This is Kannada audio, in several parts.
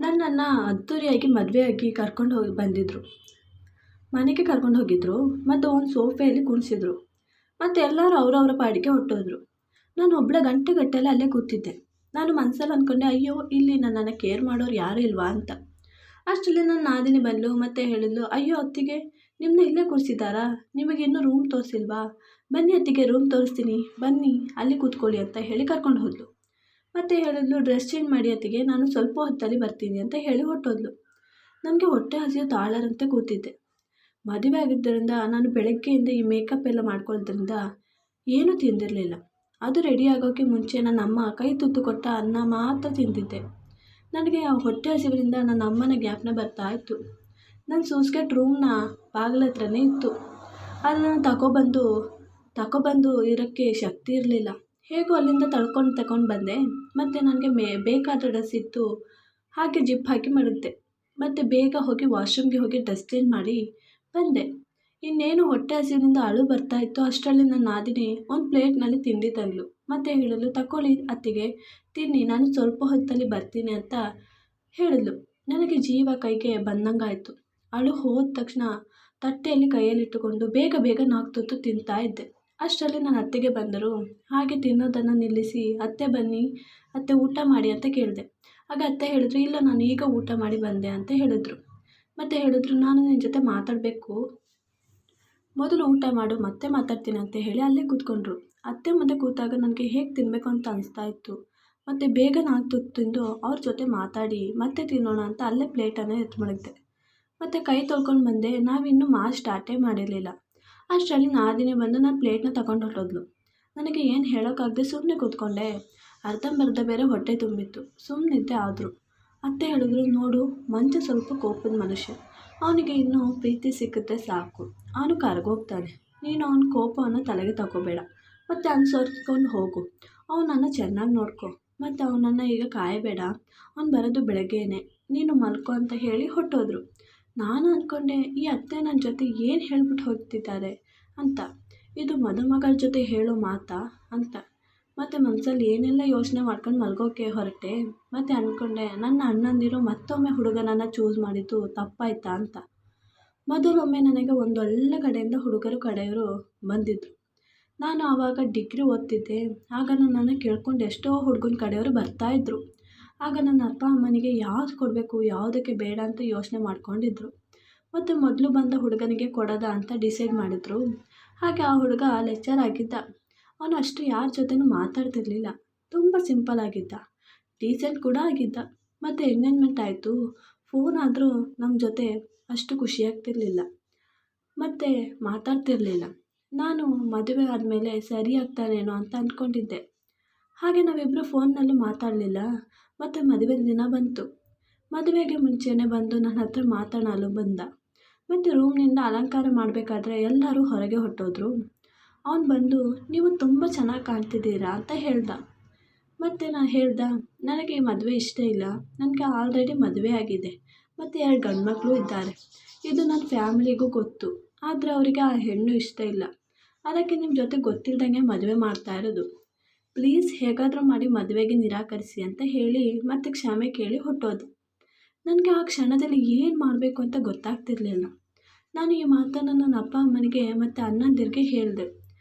ನನ್ನನ್ನು ಅದ್ದೂರಿಯಾಗಿ ಮದುವೆಯಾಗಿ ಕರ್ಕೊಂಡು ಹೋಗಿ ಬಂದಿದ್ದರು. ಮನೆಗೆ ಕರ್ಕೊಂಡು ಹೋಗಿದ್ದರು ಮತ್ತು ಒಂದು ಸೋಫೆಯಲ್ಲಿ ಕೂರಿಸಿದ್ರು ಮತ್ತು ಎಲ್ಲರೂ ಅವರವರ ಪಾಡಿಗೆ ಹೊರಟೋದ್ರು. ನಾನು ಒಬ್ಬಳೆ ಗಂಟೆಗಟ್ಟಲೆ ಅಲ್ಲೇ ಕೂತಿದ್ದೆ. ನಾನು ಮನಸ್ಸಲ್ಲಿ ಅಂದ್ಕೊಂಡೆ, ಅಯ್ಯೋ ಇಲ್ಲಿ ನನ್ನನ್ನು ಕೇರ್ ಮಾಡೋರು ಯಾರೂ ಇಲ್ವಾ ಅಂತ. ಅಷ್ಟರಲ್ಲಿ ನನ್ನ ನಾದಿನಿ ಬಂದು ಮತ್ತೆ ಹೇಳಿದ್ಲು, ಅಯ್ಯೋ ಅತ್ತಿಗೆ, ನಿಮ್ಮನ್ನ ಇಲ್ಲೇ ಕೂರಿಸಿದ್ದಾರಾ? ನಿಮಗೆ ಇನ್ನೂ ರೂಮ್ ತೋರಿಸಿಲ್ವಾ? ಬನ್ನಿ ಅತ್ತಿಗೆ, ರೂಮ್ ತೋರಿಸ್ತೀನಿ, ಬನ್ನಿ ಅಲ್ಲಿ ಕೂತ್ಕೊಳ್ಳಿ ಅಂತ ಹೇಳಿ ಕರ್ಕೊಂಡು ಹೋದ್ಲು. ಮತ್ತೆ ಹೇಳಿದ್ಲು, ಡ್ರೆಸ್ ಚೇಂಜ್ ಮಾಡಿ ಅತ್ತಿಗೆ, ನಾನು ಸ್ವಲ್ಪ ಹೊತ್ತಲ್ಲಿ ಬರ್ತೀನಿ ಅಂತ ಹೇಳಿ ಹೊರಟೋದ್ಲು. ನನಗೆ ಹೊಟ್ಟೆ ಹಸಿವು ತಾಳರಂತೆ ಕೂತಿದ್ದೆ. ಮದುವೆ ಆಗಿದ್ದರಿಂದ ನಾನು ಬೆಳಗ್ಗೆಯಿಂದ ಈ ಮೇಕಪ್ ಎಲ್ಲ ಮಾಡ್ಕೊಳ್ಳೋದ್ರಿಂದ ಏನೂ ತಿಂದಿರಲಿಲ್ಲ. ಅದು ರೆಡಿ ಆಗೋಕ್ಕೆ ಮುಂಚೆ ನನ್ನ ಅಮ್ಮ ಕೈ ತುತ್ತು ಕೊಟ್ಟ ಅನ್ನ ಮಾತ್ರ ತಿಂದಿದ್ದೆ. ನನಗೆ ಆ ಹೊಟ್ಟೆ ಹಸಿವಿನಿಂದ ನನ್ನ ಅಮ್ಮನ ಜ್ಞಾಪನ ಬರ್ತಾ ಇತ್ತು. ನನ್ನ ಸೂಸ್ಕೆಟ್ ರೂಮ್ನ ಬಾಗಿಲ ಹತ್ರನೇ ಇತ್ತು. ಅದನ್ನು ತಗೊಬಂದು ಇರೋಕ್ಕೆ ಶಕ್ತಿ ಇರಲಿಲ್ಲ. ಹೇಗೋ ಅಲ್ಲಿಂದ ತಗೊಂಡು ಬಂದೆ. ಮತ್ತು ನನಗೆ ಬೇಕಾದ ಡ್ರೆಸ್ ಇತ್ತು, ಹಾಗೆ ಜಿಪ್ ಹಾಕಿ ಮಡಗಿದೆ. ಮತ್ತು ಬೇಗ ಹೋಗಿ ವಾಶ್ರೂಮ್ಗೆ ಹೋಗಿ ಡ್ರೆಸ್ ಚೇಂಜ್ ಮಾಡಿ ಬಂದೆ. ಇನ್ನೇನು ಹೊಟ್ಟೆ ಹಸಿವಿನಿಂದ ಅಳು ಬರ್ತಾ ಇತ್ತು. ಅಷ್ಟರಲ್ಲಿ ನನ್ನ ನಾದಿನಿ ಒಂದು ಪ್ಲೇಟ್ನಲ್ಲಿ ತಿಂಡಿ ತಂದ್ಲು. ಮತ್ತು ಹೇಳಿದ್ಲು, ತಗೊಳ್ಳಿ ಅತ್ತಿಗೆ, ತಿನ್ನಿ, ನಾನು ಸ್ವಲ್ಪ ಹೊತ್ತಲ್ಲಿ ಬರ್ತೀನಿ ಅಂತ ಹೇಳಿದ್ಲು. ನನಗೆ ಜೀವ ಕೈಗೆ ಬಂದಂಗಾಯಿತು. ಅಳು ಹೋದ ತಕ್ಷಣ ತಟ್ಟೆಯಲ್ಲಿ ಕೈಯಲ್ಲಿಟ್ಟುಕೊಂಡು ಬೇಗ ಬೇಗ 4 ತುತ್ತು ತಿಂತಾ ಇದ್ದೆ. ಅಷ್ಟರಲ್ಲಿ ನನ್ನ ಅತ್ತೆಗೆ ಬಂದರು. ಹಾಗೆ ತಿನ್ನೋದನ್ನು ನಿಲ್ಲಿಸಿ, ಅತ್ತೆ ಬನ್ನಿ ಅತ್ತೆ, ಊಟ ಮಾಡಿ ಅಂತ ಕೇಳಿದೆ. ಆಗ ಅತ್ತೆ ಹೇಳಿದ್ರು, ಇಲ್ಲ ನಾನು ಈಗ ಊಟ ಮಾಡಿ ಬಂದೆ ಅಂತ ಹೇಳಿದ್ರು. ಮತ್ತು ಹೇಳಿದ್ರು, ನಾನು ನಿನ್ನ ಜೊತೆ ಮಾತಾಡಬೇಕು, ಮೊದಲು ಊಟ ಮಾಡು, ಮತ್ತೆ ಮಾತಾಡ್ತೀನಿ ಅಂತ ಹೇಳಿ ಅಲ್ಲೇ ಕೂತ್ಕೊಂಡ್ರು. ಅತ್ತೆ ಮುಂದೆ ಕೂತಾಗ ನನಗೆ ಹೇಗೆ ತಿನ್ನಬೇಕು ಅಂತ ಅನಿಸ್ತಾ ಇತ್ತು. ಮತ್ತು ಬೇಗ 4 ತುತ್ತು ತಿಂದು ಅವ್ರ ಜೊತೆ ಮಾತಾಡಿ ಮತ್ತೆ ತಿನ್ನೋಣ ಅಂತ ಅಲ್ಲೇ ಪ್ಲೇಟನ್ನು ಎತ್ತು ಮಡಗಿದೆ. ಮತ್ತು ಕೈ ತೊಳ್ಕೊಂಡು ಬಂದೆ. ನಾವಿನ್ನೂ ಸ್ಟಾರ್ಟೇ ಮಾಡಿರಲಿಲ್ಲ. ಅಷ್ಟರಲ್ಲಿ ನಾದಿನಿ ಬಂದು ನನ್ನ ಪ್ಲೇಟ್ನ ತಗೊಂಡು ಹೊರಟೋದ್ಲು. ನನಗೆ ಏನು ಹೇಳೋಕ್ಕಾಗದೆ ಸುಮ್ಮನೆ ಕೂತ್ಕೊಂಡೆ. ಅರ್ಧಂಬರ್ಧ ಬೇರೆ ಹೊಟ್ಟೆ ತುಂಬಿತ್ತು. ಸುಮ್ಮನಿದ್ದೆ. ಆದರೂ ಅತ್ತೆ ಹೇಳಿದ್ರು, ನೋಡು, ಮಂಚ ಸ್ವಲ್ಪ ಕೋಪದ ಮನುಷ್ಯ, ಅವನಿಗೆ ಇನ್ನೂ ಪ್ರೀತಿ ಸಿಕ್ಕಿದ್ರೆ ಸಾಕು, ಅವನು ಕರಗೋಗ್ತಾನೆ. ನೀನು ಅವನ ಕೋಪವನ್ನು ತಲೆಗೆ ತಗೋಬೇಡ, ಮತ್ತು ಅನುಸರಿಸ್ಕೊಂಡು ಹೋಗು, ಅವನನ್ನು ಚೆನ್ನಾಗಿ ನೋಡ್ಕೊ, ಮತ್ತು ಅವನನ್ನು ಈಗ ಕಾಯಬೇಡ, ಅವ್ನು ಬರೋದು ಬೆಳಗ್ಗೆನೇ, ನೀನು ಮಲ್ಕೊ ಅಂತ ಹೇಳಿ ಹೊರಟೋದ್ರು. ನಾನು ಅಂದ್ಕೊಂಡೆ, ಈ ಅತ್ತೆ ನನ್ನ ಜೊತೆ ಏನು ಹೇಳ್ಬಿಟ್ಟು ಹೋಗ್ತಿದ್ದಾರೆ ಅಂತ, ಇದು ಮದುಮಗಳ ಜೊತೆ ಹೇಳೋ ಮಾತಾ ಅಂತ. ಮತ್ತು ಮನಸ್ಸಲ್ಲಿ ಏನೆಲ್ಲ ಯೋಚನೆ ಮಾಡ್ಕೊಂಡು ಮಲ್ಗೋಕ್ಕೆ ಹೊರಟೆ. ಮತ್ತು ಅಂದ್ಕೊಂಡೆ, ನನ್ನ ಅಣ್ಣಂದಿರು ಮತ್ತೊಮ್ಮೆ ಹುಡುಗನನ್ನು ಚೂಸ್ ಮಾಡಿದ್ದು ತಪ್ಪಾಯ್ತಾ ಅಂತ. ಮೊದಲೊಮ್ಮೆ ನನಗೆ ಒಂದೊಳ್ಳೆ ಕಡೆಯಿಂದ ಹುಡುಗರು ಕಡೆಯವರು ಬಂದಿದ್ದರು. ನಾನು ಆವಾಗ ಡಿಗ್ರಿ ಓದ್ತಿದ್ದೆ. ಆಗ ನನ್ನನ್ನು ಕೇಳ್ಕೊಂಡು ಎಷ್ಟೋ ಹುಡುಗನ ಕಡೆಯವರು ಬರ್ತಾಯಿದ್ರು. ಆಗ ನನ್ನ ಅಪ್ಪ ಅಮ್ಮನಿಗೆ ಯಾವ್ದು ಕೊಡಬೇಕು, ಯಾವುದಕ್ಕೆ ಬೇಡ ಅಂತ ಯೋಚನೆ ಮಾಡ್ಕೊಂಡಿದ್ರು. ಮತ್ತು ಮೊದಲು ಬಂದ ಹುಡುಗನಿಗೆ ಕೊಡೋದ ಅಂತ ಡಿಸೈಡ್ ಮಾಡಿದ್ರು. ಹಾಗೆ ಆ ಹುಡುಗ ಲೆಕ್ಚರ್ ಆಗಿದ್ದ. ಅವನು ಅಷ್ಟು ಯಾರ ಜೊತೆನೂ ಮಾತಾಡ್ತಿರ್ಲಿಲ್ಲ. ತುಂಬ ಸಿಂಪಲ್ ಆಗಿದ್ದ, ಡೀಸೆಂಟ್ ಕೂಡ ಆಗಿದ್ದ. ಮತ್ತು ಎಂಗೇಜ್ಮೆಂಟ್ ಆಯಿತು. ಫೋನ್ ಆದರೂ ನಮ್ಮ ಜೊತೆ ಅಷ್ಟು ಖುಷಿಯಾಗ್ತಿರ್ಲಿಲ್ಲ ಮತ್ತು ಮಾತಾಡ್ತಿರ್ಲಿಲ್ಲ. ನಾನು ಮದುವೆ ಆದಮೇಲೆ ಸರಿ ಆಗ್ತಾನೇನೋ ಅಂತ ಅಂದ್ಕೊಂಡಿದ್ದೆ. ಹಾಗೆ ನಾವಿಬ್ಬರು ಫೋನ್ನಲ್ಲೂ ಮಾತಾಡಲಿಲ್ಲ. ಮತ್ತು ಮದುವೆ ದಿನ ಬಂತು. ಮದುವೆಗೆ ಮುಂಚೆನೇ ಬಂದು ನನ್ನ ಹತ್ರ ಮಾತಾಡಲು ಬಂದ. ಮತ್ತು ರೂಮ್ನಿಂದ ಅಲಂಕಾರ ಮಾಡಬೇಕಾದ್ರೆ ಎಲ್ಲರೂ ಹೊರಗೆ ಹೊರಟೋದ್ರು. ಅವನು ಬಂದು, ನೀವು ತುಂಬ ಚೆನ್ನಾಗಿ ಕಾಣ್ತಿದ್ದೀರಾ ಅಂತ ಹೇಳ್ದ. ಮತ್ತು ನಾನು ಹೇಳ್ದೆ, ನನಗೆ ಈ ಮದುವೆ ಇಷ್ಟ ಇಲ್ಲ, ನನಗೆ ಆಲ್ರೆಡಿ ಮದುವೆ ಆಗಿದೆ ಮತ್ತು 2 ಗಂಡು ಮಕ್ಕಳು ಇದ್ದಾರೆ. ಇದು ನನ್ನ ಫ್ಯಾಮಿಲಿಗೂ ಗೊತ್ತು, ಆದರೆ ಅವರಿಗೆ ಆ ಹೆಣ್ಣು ಇಷ್ಟ ಇಲ್ಲ. ಅದಕ್ಕೆ ನಿಮ್ಮ ಜೊತೆ ಗೊತ್ತಿಲ್ದಂಗೆ ಮದುವೆ ಮಾಡ್ತಾ ಇರೋದು. ಪ್ಲೀಸ್ ಹೇಗಾದರೂ ಮಾಡಿ ಮದುವೆಗೆ ನಿರಾಕರಿಸಿ ಅಂತ ಹೇಳಿ ಮತ್ತೆ ಕ್ಷಮೆ ಕೇಳಿ ಹೊರಟೋದು. ನನಗೆ ಆ ಕ್ಷಣದಲ್ಲಿ ಏನು ಮಾಡಬೇಕು ಅಂತ ಗೊತ್ತಾಗ್ತಿರ್ಲಿಲ್ಲ. ನಾನು ಈ ಮಾತನ್ನು ನನ್ನ ಅಪ್ಪ ಅಮ್ಮನಿಗೆ ಮತ್ತು ಅಣ್ಣಂದಿರಿಗೆ ಹೇಳಿದೆ.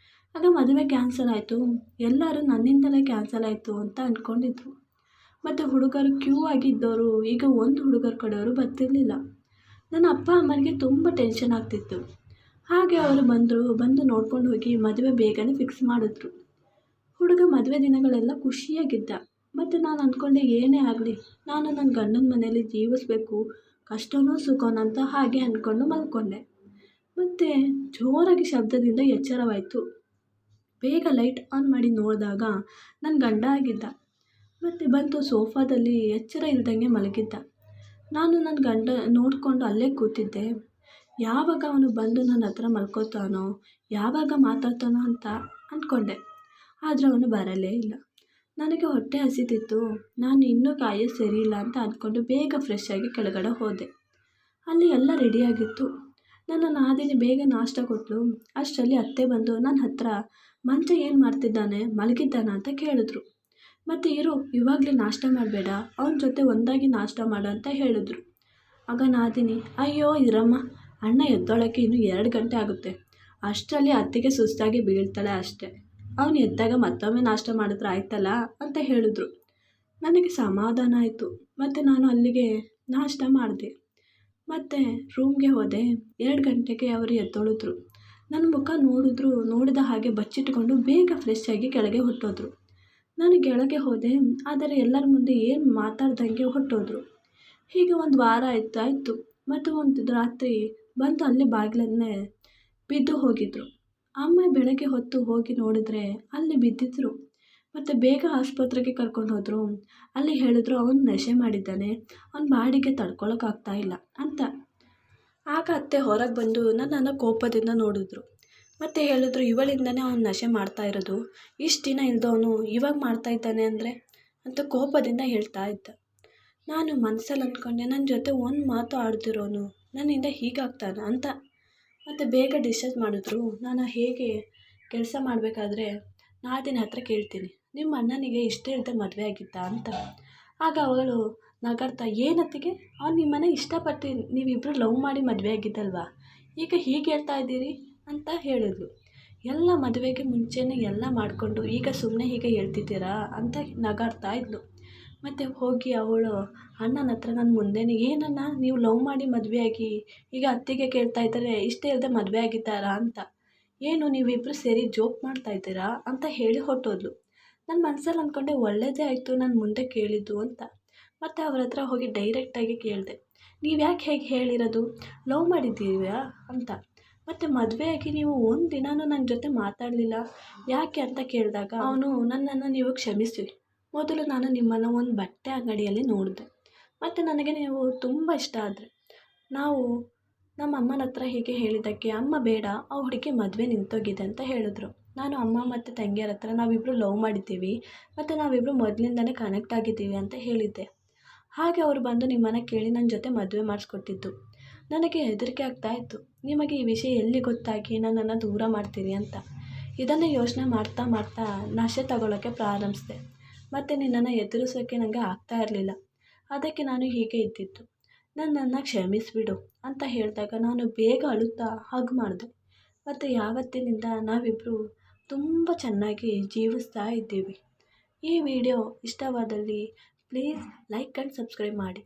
ಆಗ ಮದುವೆ ಕ್ಯಾನ್ಸಲ್ ಆಯಿತು. ಎಲ್ಲರೂ ನನ್ನಿಂದಲೇ ಕ್ಯಾನ್ಸಲ್ ಆಯಿತು ಅಂತ ಅಂದ್ಕೊಂಡಿದ್ರು. ಮತ್ತು ಹುಡುಗರು ಕ್ಯೂ ಆಗಿದ್ದವರು ಈಗ ಒಂದು ಹುಡುಗರ ಕಡೆಯವರು ಬರ್ತಿರ್ಲಿಲ್ಲ. ನನ್ನ ಅಪ್ಪ ಅಮ್ಮನಿಗೆ ತುಂಬ ಟೆನ್ಷನ್ ಆಗ್ತಿತ್ತು. ಹಾಗೆ ಅವರು ಬಂದು ನೋಡ್ಕೊಂಡು ಹೋಗಿ ಮದುವೆ ಬೇಗನೆ ಫಿಕ್ಸ್ ಮಾಡಿದ್ರು. ಹುಡುಗ ಮದುವೆ ದಿನಗಳೆಲ್ಲ ಖುಷಿಯಾಗಿದ್ದ. ಮತ್ತು ನಾನು ಅಂದ್ಕೊಂಡೆ, ಏನೇ ಆಗಲಿ ನಾನು ನನ್ನ ಗಂಡನ ಮನೆಯಲ್ಲಿ ಜೀವಿಸ್ಬೇಕು, ಕಷ್ಟನೋ ಸುಖನೋ ಅಂತ ಹಾಗೆ ಅಂದ್ಕೊಂಡು ಮಲ್ಕೊಂಡೆ. ಮತ್ತು ಜೋರಾಗಿ ಶಬ್ದದಿಂದ ಎಚ್ಚರವಾಯಿತು. ಬೇಗ ಲೈಟ್ ಆನ್ ಮಾಡಿ ನೋಡಿದಾಗ ನನ್ನ ಗಂಡ ಆಗಿದ್ದ. ಮತ್ತು ಬಂದು ಸೋಫಾದಲ್ಲಿ ಎಚ್ಚರ ಇಲ್ದಂಗೆ ಮಲಗಿದ್ದ. ನಾನು ನನ್ನ ಗಂಡ ನೋಡಿಕೊಂಡು ಅಲ್ಲೇ ಕೂತಿದ್ದೆ. ಯಾವಾಗ ಅವನು ಬಂದು ನನ್ನ ಹತ್ರ ಮಲ್ಕೋತಾನೋ, ಯಾವಾಗ ಮಾತಾಡ್ತಾನೋ ಅಂತ ಅಂದ್ಕೊಂಡೆ. ಆದರೆ ಅವನು ಬರಲೇ ಇಲ್ಲ. ನನಗೆ ಹೊಟ್ಟೆ ಹಸಿತಿತ್ತು. ನಾನು ಇನ್ನೂ ಕಾಯೋದು ಸರಿ ಇಲ್ಲ ಅಂತ ಅಂದ್ಕೊಂಡು ಬೇಗ ಫ್ರೆಶ್ ಆಗಿ ಕೆಳಗಡೆ ಹೋದೆ. ಅಲ್ಲಿ ಎಲ್ಲ ರೆಡಿಯಾಗಿತ್ತು. ನನ್ನ ನಾದಿನಿ ಬೇಗ ನಾಷ್ಟ ಕೊಟ್ಟಳು. ಅಷ್ಟರಲ್ಲಿ ಅತ್ತೆ ಬಂದು ನನ್ನ ಹತ್ರ, ಮಂಚ ಏನು ಮಾಡ್ತಿದ್ದಾನೆ, ಮಲಗಿದ್ದಾನ ಅಂತ ಕೇಳಿದ್ರು. ಮತ್ತು ಇರು ಇವಾಗಲೇ ನಾಷ್ಟ ಮಾಡಬೇಡ, ಅವನ ಜೊತೆ ಒಂದಾಗಿ ನಾಷ್ಟ ಮಾಡು ಅಂತ ಹೇಳಿದ್ರು. ಆಗ ನಾದಿನಿ, ಅಯ್ಯೋ ಇರಮ್ಮ, ಅಣ್ಣ ಎದ್ದೊಳಕ್ಕೆ ಇನ್ನೂ 2 ಗಂಟೆ ಆಗುತ್ತೆ, ಅಷ್ಟರಲ್ಲಿ ಅತ್ತಿಗೆ ಸುಸ್ತಾಗಿ ಬೀಳ್ತಾಳೆ ಅಷ್ಟೆ, ಅವನು ಎದ್ದಾಗ ಮತ್ತೊಮ್ಮೆ ನಾಷ್ಟ ಮಾಡಿದ್ರೆ ಆಯ್ತಲ್ಲ ಅಂತ ಹೇಳಿದ್ರು. ನನಗೆ ಸಮಾಧಾನ ಆಯಿತು. ಮತ್ತು ನಾನು ಅಲ್ಲಿಗೆ ನಾಷ್ಟ ಮಾಡಿದೆ. ಮತ್ತು ರೂಮ್ಗೆ ಹೋದೆ. 2 ಗಂಟೆಗೆ ಅವರು ಎದ್ದೊಳಿದ್ರು. ನನ್ನ ಮುಖ ನೋಡಿದ ಹಾಗೆ ಬಚ್ಚಿಟ್ಟುಕೊಂಡು ಬೇಗ ಫ್ರೆಶ್ ಆಗಿ ಕೆಳಗೆ ಹೊರಟೋದ್ರು. ನಾನು ಕೆಳಗೆ ಹೋದೆ, ಆದರೆ ಎಲ್ಲರ ಮುಂದೆ ಏನು ಮಾತಾಡ್ದಂಗೆ ಹೊರಟೋದ್ರು. ಹೀಗೆ 1 ವಾರ ಆಯಿತು. ಮತ್ತು ಒಂದು ರಾತ್ರಿ ಬಂದು ಅಲ್ಲಿ ಬಾಗಿಲನ್ನೇ ಬಿದ್ದು ಹೋಗಿದ್ರು. ಅಮ್ಮ ಬೆಳಗ್ಗೆ ಹೊತ್ತು ಹೋಗಿ ನೋಡಿದ್ರೆ ಅಲ್ಲಿ ಬಿದ್ದಿದ್ರು. ಮತ್ತು ಬೇಗ ಆಸ್ಪತ್ರೆಗೆ ಕರ್ಕೊಂಡು ಹೋದರು. ಅಲ್ಲಿ ಹೇಳಿದ್ರು ಅವನು ನಶೆ ಮಾಡಿದ್ದಾನೆ, ಅವನ ಬಾಡಿಗೆ ತಡ್ಕೊಳಕ್ಕಾಗ್ತಾ ಇಲ್ಲ ಅಂತ. ಆಗ ಅತ್ತೆ ಹೊರಗೆ ಬಂದು ನನ್ನನ್ನು ಕೋಪದಿಂದ ನೋಡಿದ್ರು. ಮತ್ತು ಹೇಳಿದ್ರು, ಇವಳಿಂದನೇ ಅವನು ನಶೆ ಮಾಡ್ತಾ ಇರೋದು, ಇಷ್ಟು ದಿನ ಇಲ್ದವನು ಇವಾಗ ಮಾಡ್ತಾ ಇದ್ದಾನೆ ಅಂದರೆ ಅಂತ ಕೋಪದಿಂದ ಹೇಳ್ತಾ ಇದ್ದ. ನಾನು ಮನಸ್ಸಲ್ಲಿ ಅಂದ್ಕೊಂಡೆ, ನನ್ನ ಜೊತೆ ಒಂದು ಮಾತು ಆಡ್ದಿರೋನು ನನ್ನಿಂದ ಹೀಗಾಗ್ತಾನೆ ಅಂತ. ಮತ್ತು ಬೇಗ ಡಿಸ್ಚಾರ್ಜ್ ಮಾಡಿದ್ರು. ನಾನು ಹೇಗೆ ಕೆಲಸ ಮಾಡಬೇಕಾದ್ರೆ ನಾದಿನ ಹತ್ರ ಕೇಳ್ತೀನಿ, ನಿಮ್ಮ ಅಣ್ಣನಿಗೆ ಇಷ್ಟ ಇಲ್ಲದೆ ಮದುವೆ ಆಗಿತ್ತಾ ಅಂತ. ಆಗ ಅವಳು ನಗಾಡ್ತಾ, ಏನತ್ತಿಗೆ, ಅವ್ನು ನಿಮ್ಮನ್ನ ಇಷ್ಟಪಟ್ಟು ನೀವಿಬ್ಬರು ಲವ್ ಮಾಡಿ ಮದುವೆ ಆಗಿದ್ದಲ್ವಾ, ಈಗ ಹೀಗೆ ಹೇಳ್ತಾ ಇದ್ದೀರಿ ಅಂತ ಹೇಳಿದ್ಲು. ಎಲ್ಲ ಮದುವೆಗೆ ಮುಂಚೆನೇ ಎಲ್ಲ ಮಾಡಿಕೊಂಡು ಈಗ ಸುಮ್ಮನೆ ಹೀಗೆ ಹೇಳ್ತಿದ್ದೀರಾ ಅಂತ ನಗಾಡ್ತಾ ಇದ್ಲು. ಮತ್ತು ಹೋಗಿ ಅವಳು ಅಣ್ಣನ ಹತ್ರ ನನ್ನ ಮುಂದೆನೇ, ಏನನ್ನ ನೀವು ಲವ್ ಮಾಡಿ ಮದುವೆಯಾಗಿ ಈಗ ಅತ್ತಿಗೆ ಕೇಳ್ತಾ ಇದ್ದಾರೆ ಇಷ್ಟ ಇಲ್ಲದೆ ಮದುವೆ ಆಗಿದ್ದಾರಾ ಅಂತ, ಏನು ನೀವಿಬ್ಬರು ಸೇರಿ ಜೋಕ್ ಮಾಡ್ತಾ ಇದ್ದೀರಾ ಅಂತ ಹೇಳಿ ಹೊರಟೋದ್ಲು. ನನ್ನ ಮನಸ್ಸಲ್ಲಿ ಅಂದ್ಕೊಂಡೆ, ಒಳ್ಳೆಯದೇ ಆಯಿತು ನಾನು ಮುಂದೆ ಕೇಳಿದ್ದು ಅಂತ. ಮತ್ತು ಅವ್ರ ಹತ್ರ ಹೋಗಿ ಡೈರೆಕ್ಟಾಗಿ ಕೇಳಿದೆ, ನೀವು ಯಾಕೆ ಹೇಗೆ ಹೇಳಿರೋದು, ಲವ್ ಮಾಡಿದ್ದೀರಾ ಅಂತ. ಮತ್ತು ಮದುವೆಯಾಗಿ ನೀವು ಒಂದು ದಿನಾನೂ ನನ್ನ ಜೊತೆ ಮಾತಾಡಲಿಲ್ಲ ಯಾಕೆ ಅಂತ ಕೇಳಿದಾಗ ಅವನು, ನನ್ನನ್ನು ನೀವು ಕ್ಷಮಿಸಿ, ಮೊದಲು ನಾನು ನಿಮ್ಮನ್ನು ಒಂದು ಬಟ್ಟೆ ಅಂಗಡಿಯಲ್ಲಿ ನೋಡಿದೆ ಮತ್ತು ನನಗೆ ನೀವು ತುಂಬ ಇಷ್ಟ ಆದರೆ, ನಾವು ನಮ್ಮ ಅಮ್ಮನ ಹತ್ರ ಹೀಗೆ ಹೇಳಿದ್ದಕ್ಕೆ ಅಮ್ಮ ಬೇಡ, ಆ ಹುಡುಗಿ ಮದುವೆ ನಿಂತೋಗಿದೆ ಅಂತ ಹೇಳಿದ್ರು. ನಾನು ಅಮ್ಮ ಮತ್ತು ತಂಗಿಯರ ಹತ್ರ ನಾವಿಬ್ಬರು ಲವ್ ಮಾಡಿದ್ದೀವಿ ಮತ್ತು ನಾವಿಬ್ಬರು ಮೊದಲಿಂದನೇ ಕನೆಕ್ಟ್ ಆಗಿದ್ದೀವಿ ಅಂತ ಹೇಳಿದ್ದೆ. ಹಾಗೆ ಅವರು ಬಂದು ನಿಮ್ಮನ್ನು ಕೇಳಿ ನನ್ನ ಜೊತೆ ಮದುವೆ ಮಾಡಿಸ್ಕೊಟ್ಟಿದ್ದು. ನನಗೆ ಹೆದರಿಕೆ ಆಗ್ತಾಯಿತ್ತು, ನಿಮಗೆ ಈ ವಿಷಯ ಎಲ್ಲಿ ಗೊತ್ತಾಗಿ ನನ್ನನ್ನು ದೂರ ಮಾಡ್ತೀರಿ ಅಂತ. ಇದನ್ನೇ ಯೋಚನೆ ಮಾಡ್ತಾ ನಶೆ ತಗೊಳ್ಳೋಕ್ಕೆ ಪ್ರಾರಂಭಿಸಿದೆ. ಮತ್ತು ನಿನ್ನನ್ನು ಎದುರಿಸೋಕ್ಕೆ ನನಗೆ ಆಗ್ತಾ ಇರಲಿಲ್ಲ, ಅದಕ್ಕೆ ನಾನು ಹೀಗೆ ಇದ್ದಿದ್ದು, ನನ್ನನ್ನು ಕ್ಷಮಿಸಿಬಿಡು ಅಂತ ಹೇಳಿದಾಗ ನಾನು ಬೇಗ ಅಳುತ್ತಾ ಹಗ್ ಮಾಡಿದೆ. ಮತ್ತು ಯಾವತ್ತಿನಿಂದ ನಾವಿಬ್ಬರು ತುಂಬ ಚೆನ್ನಾಗಿ ಜೀವಿಸ್ತಾ ಇದ್ದೀವಿ. ಈ ವಿಡಿಯೋ ಇಷ್ಟವಾದಲ್ಲಿ ಪ್ಲೀಸ್ ಲೈಕ್ ಆ್ಯಂಡ್ ಸಬ್ಸ್ಕ್ರೈಬ್ ಮಾಡಿ.